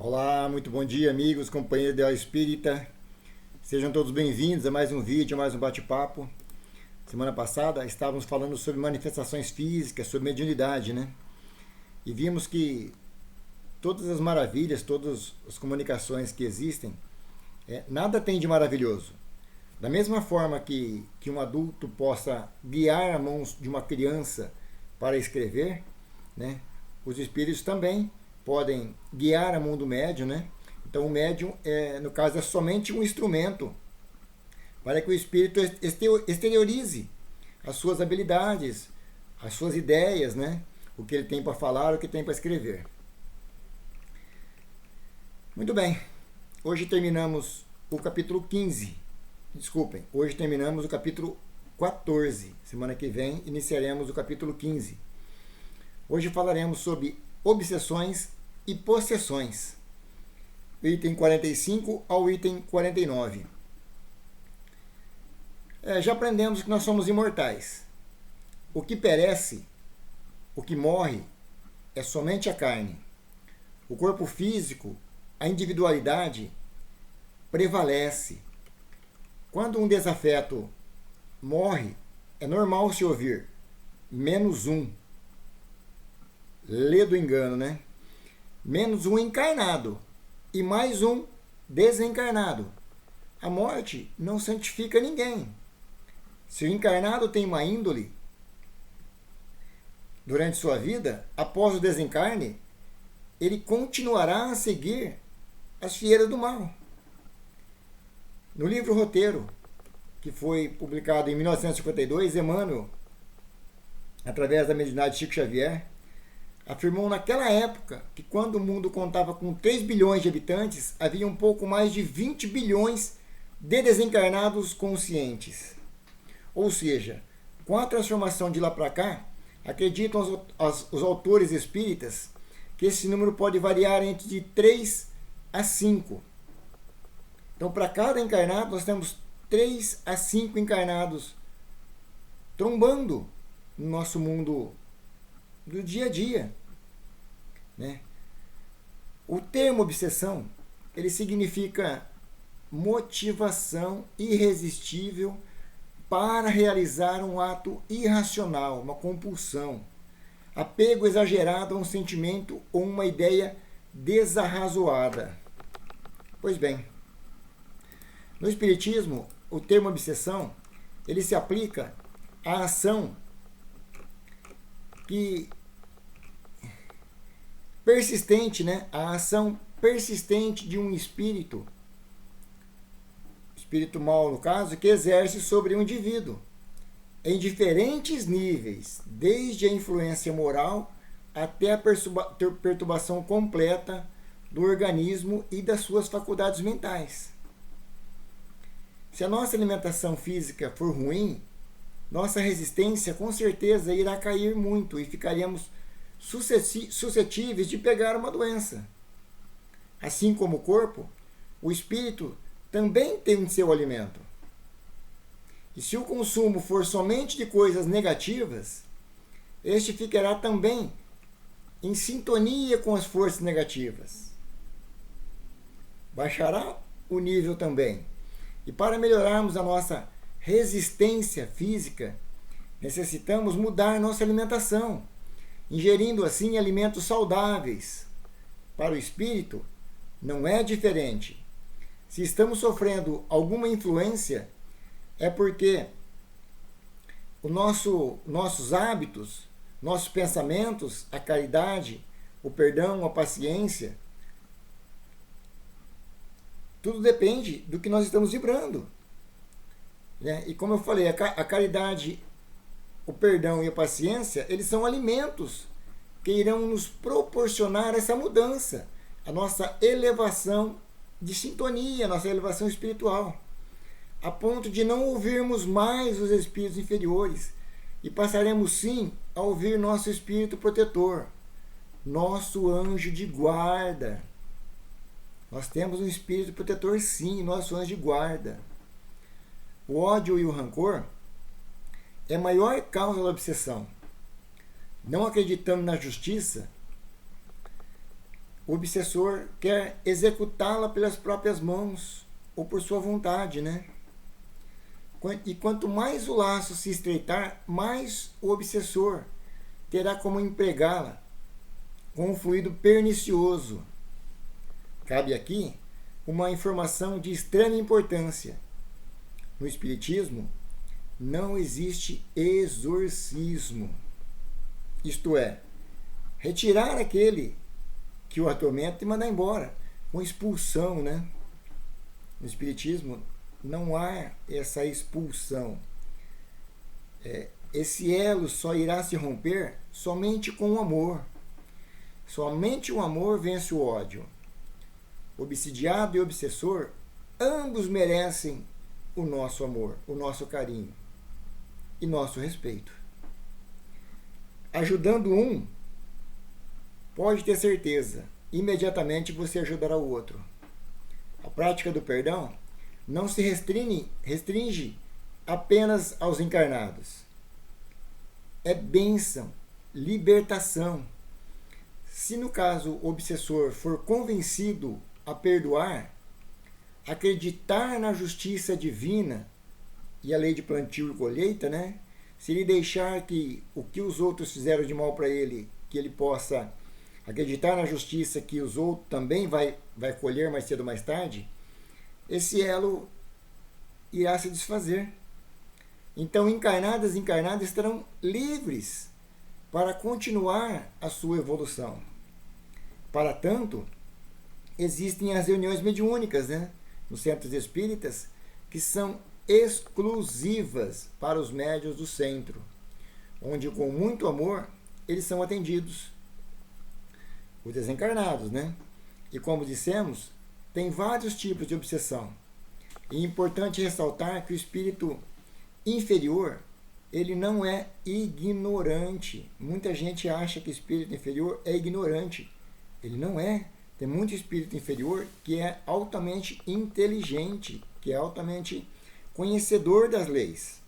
Olá, muito bom dia, amigos, companheiros Ideal Espírita. Sejam todos bem-vindos a mais um vídeo, a mais um bate-papo. Semana passada estávamos falando sobre manifestações físicas, sobre mediunidade, né? E vimos que todas as maravilhas, todas as comunicações que existem, nada tem de maravilhoso. Da mesma forma que um adulto possa guiar a mão de uma criança para escrever, né? Os espíritos também podem guiar a mão do médium, né? Então o médium, no caso, é somente um instrumento para que o espírito exteriorize as suas habilidades, as suas ideias, né? O que ele tem para falar, o que tem para escrever. Muito bem, hoje terminamos o capítulo 15. Desculpem, hoje terminamos o capítulo 14. Semana que vem iniciaremos o capítulo 15. Hoje falaremos sobre obsessões e possessões. Item 45 ao item 49. Já aprendemos que nós somos imortais. O que perece, o que morre, é somente a carne. O corpo físico, a individualidade, prevalece. Quando um desafeto morre, é normal se ouvir menos um. Lê do engano, né? Menos um encarnado e mais um desencarnado. A morte não santifica ninguém. Se o encarnado tem uma índole durante sua vida, após o desencarne, ele continuará a seguir as fieiras do mal. No livro Roteiro, que foi publicado em 1952, Emmanuel, através da mediunidade de Chico Xavier, afirmou naquela época que quando o mundo contava com 3 bilhões de habitantes, havia um pouco mais de 20 bilhões de desencarnados conscientes. Ou seja, com a transformação de lá para cá, acreditam os autores espíritas que esse número pode variar entre de 3 a 5. Então, para cada encarnado, nós temos 3 a 5 encarnados trombando no nosso mundo do dia a dia, né? O termo obsessão, ele significa motivação irresistível para realizar um ato irracional, uma compulsão, apego exagerado a um sentimento ou uma ideia desarrazoada. Pois bem, no Espiritismo, o termo obsessão, ele se aplica à ação persistente, né? A ação persistente de um espírito mal no caso, que exerce sobre um indivíduo em diferentes níveis, desde a influência moral até a perturbação completa do organismo e das suas faculdades mentais. Se a nossa alimentação física for ruim, nossa resistência com certeza irá cair muito e ficaríamos suscetíveis de pegar uma doença. Assim como o corpo, o espírito também tem seu alimento. E se o consumo for somente de coisas negativas, este ficará também em sintonia com as forças negativas. Baixará o nível também. E para melhorarmos a nossa resistência física, necessitamos mudar nossa alimentação, ingerindo assim alimentos saudáveis. Para o espírito, não é diferente. Se estamos sofrendo alguma influência, é porque nossos hábitos, nossos pensamentos, a caridade, o perdão, a paciência, tudo depende do que nós estamos vibrando. Né? E como eu falei, a caridade, o perdão e a paciência, eles são alimentos que irão nos proporcionar essa mudança, a nossa elevação de sintonia, a nossa elevação espiritual, a ponto de não ouvirmos mais os espíritos inferiores e passaremos sim a ouvir nosso espírito protetor, nosso anjo de guarda. Nós temos um espírito protetor sim, nosso anjo de guarda. O ódio e o rancor é a maior causa da obsessão. Não acreditando na justiça, o obsessor quer executá-la pelas próprias mãos ou por sua vontade, né? E quanto mais o laço se estreitar, mais o obsessor terá como empregá-la com um fluido pernicioso. Cabe aqui uma informação de extrema importância. No Espiritismo, não existe exorcismo. Isto é, retirar aquele que o atormenta e mandar embora, com expulsão, né? No Espiritismo, não há essa expulsão. Esse elo só irá se romper somente com o amor. Somente o amor vence o ódio. Obsidiado e obsessor, ambos merecem o nosso amor, o nosso carinho e nosso respeito. Ajudando um, pode ter certeza, imediatamente você ajudará o outro. A prática do perdão não se restringe apenas aos encarnados. É bênção, libertação. Se no caso o obsessor for convencido a perdoar, acreditar na justiça divina e a lei de plantio e colheita, né? Se ele deixar que o que os outros fizeram de mal para ele, que ele possa acreditar na justiça que os outros também vai colher mais cedo ou mais tarde, esse elo irá se desfazer. Então, encarnadas e encarnados estarão livres para continuar a sua evolução. Para tanto, existem as reuniões mediúnicas, né, nos centros espíritas, que são exclusivas para os médiuns do centro, onde com muito amor eles são atendidos. Os desencarnados, né? E como dissemos, tem vários tipos de obsessão. E é importante ressaltar que o espírito inferior, ele não é ignorante. Muita gente acha que o espírito inferior é ignorante. Ele não é. Tem muito espírito inferior que é altamente inteligente, que é altamente conhecedor das leis.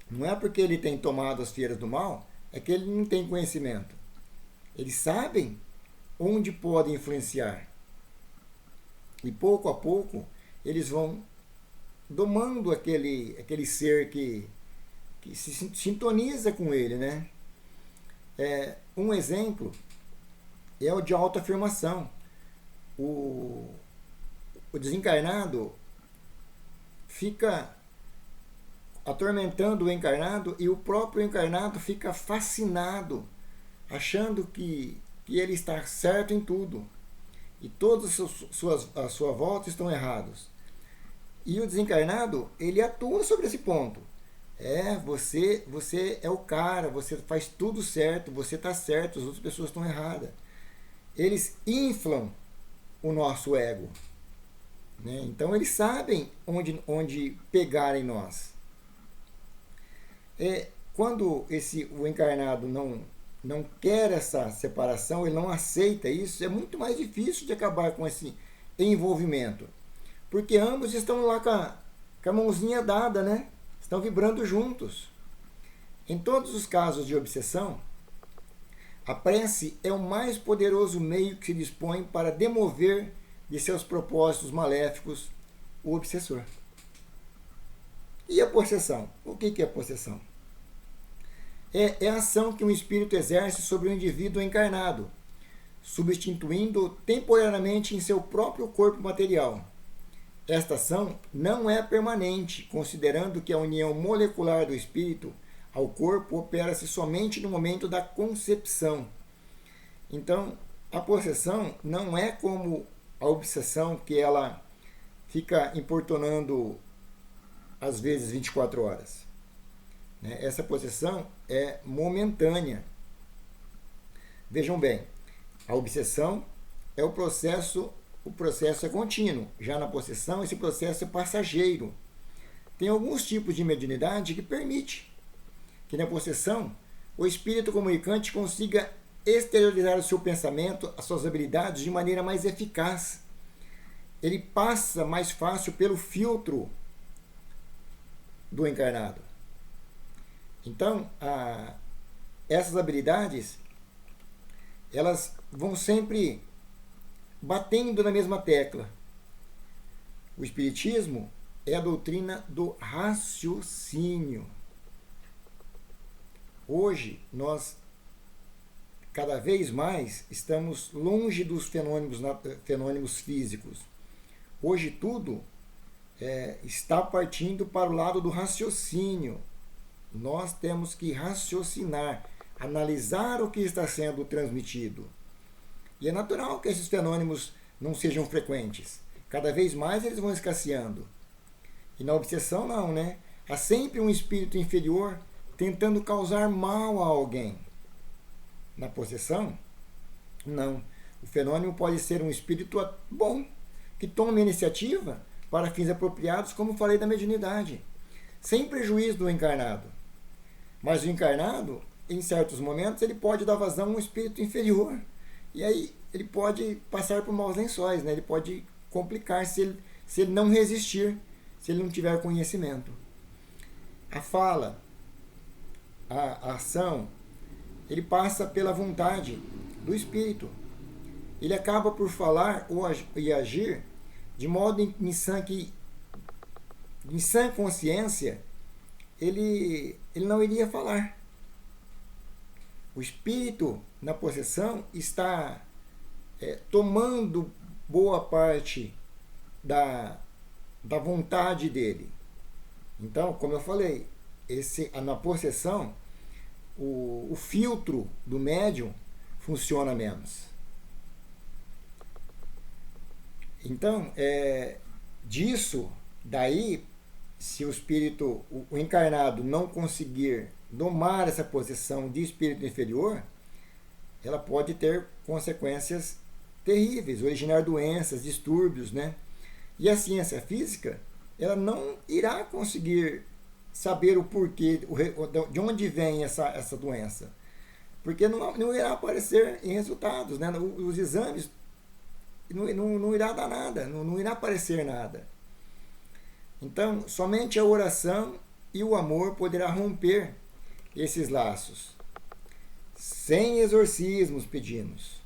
Não é porque ele tem tomado as fieras do mal, é que ele não tem conhecimento. Eles sabem onde podem influenciar. E pouco a pouco, eles vão domando aquele ser que se sintoniza com ele, né? Um exemplo é o de autoafirmação. O desencarnado fica atormentando o encarnado e o próprio encarnado fica fascinado, achando que ele está certo em tudo e todos à sua volta estão errados. E o desencarnado, ele atua sobre esse ponto. Você é o cara, você faz tudo certo, você está certo, as outras pessoas estão erradas. Eles inflam o nosso ego, né? Então eles sabem onde pegar em nós. Quando o encarnado não quer essa separação, ele não aceita isso, é muito mais difícil de acabar com esse envolvimento. Porque ambos estão lá com a mãozinha dada, né? Estão vibrando juntos. Em todos os casos de obsessão, a prece é o mais poderoso meio que se dispõe para demover de seus propósitos maléficos o obsessor. E a possessão? O que é a possessão? É a ação que um espírito exerce sobre o indivíduo encarnado, substituindo-o temporariamente em seu próprio corpo material. Esta ação não é permanente, considerando que a união molecular do espírito ao corpo opera-se somente no momento da concepção. Então, a possessão não é como a obsessão, que ela fica importunando às vezes 24 horas. Essa possessão é momentânea. Vejam bem, a obsessão é o processo é contínuo. Já na possessão, esse processo é passageiro. Tem alguns tipos de mediunidade que permite que na possessão o espírito comunicante consiga exteriorizar o seu pensamento, as suas habilidades de maneira mais eficaz. Ele passa mais fácil pelo filtro do encarnado. Então, essas habilidades elas vão sempre batendo na mesma tecla. O Espiritismo é a doutrina do raciocínio. Hoje, nós cada vez mais estamos longe dos fenômenos físicos. Hoje tudo está partindo para o lado do raciocínio. Nós temos que raciocinar, analisar o que está sendo transmitido. E é natural que esses fenômenos não sejam frequentes. Cada vez mais eles vão escasseando. E na obsessão não, né? Há sempre um espírito inferior tentando causar mal a alguém. Na possessão, não. O fenômeno pode ser um espírito bom, que toma iniciativa para fins apropriados, como falei da mediunidade, sem prejuízo do encarnado. Mas o encarnado, em certos momentos, ele pode dar vazão a um espírito inferior. E aí ele pode passar por maus lençóis, né? Ele pode complicar se ele não resistir, se ele não tiver conhecimento. A fala, a ação, ele passa pela vontade do espírito. Ele acaba por falar e agir de modo em sã consciência, ele não iria falar. O espírito na possessão está tomando boa parte da vontade dele. Então, como eu falei, na possessão, o filtro do médium funciona menos. Então, daí, se o espírito, o encarnado, não conseguir domar essa possessão de espírito inferior, ela pode ter consequências terríveis, originar doenças, distúrbios, né? E a ciência física, ela não irá conseguir saber o porquê, de onde vem essa doença. Porque não irá aparecer em resultados, né? Os exames não irá dar nada, não irá aparecer nada. Então, somente a oração e o amor poderá romper esses laços. Sem exorcismos, pedimos.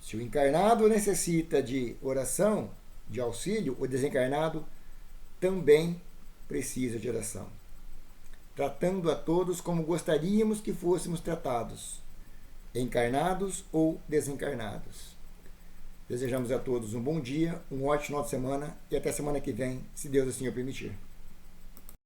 Se o encarnado necessita de oração, de auxílio, o desencarnado também precisa de oração. Tratando a todos como gostaríamos que fôssemos tratados, encarnados ou desencarnados. Desejamos a todos um bom dia, um ótimo final de semana e até semana que vem, se Deus assim o permitir.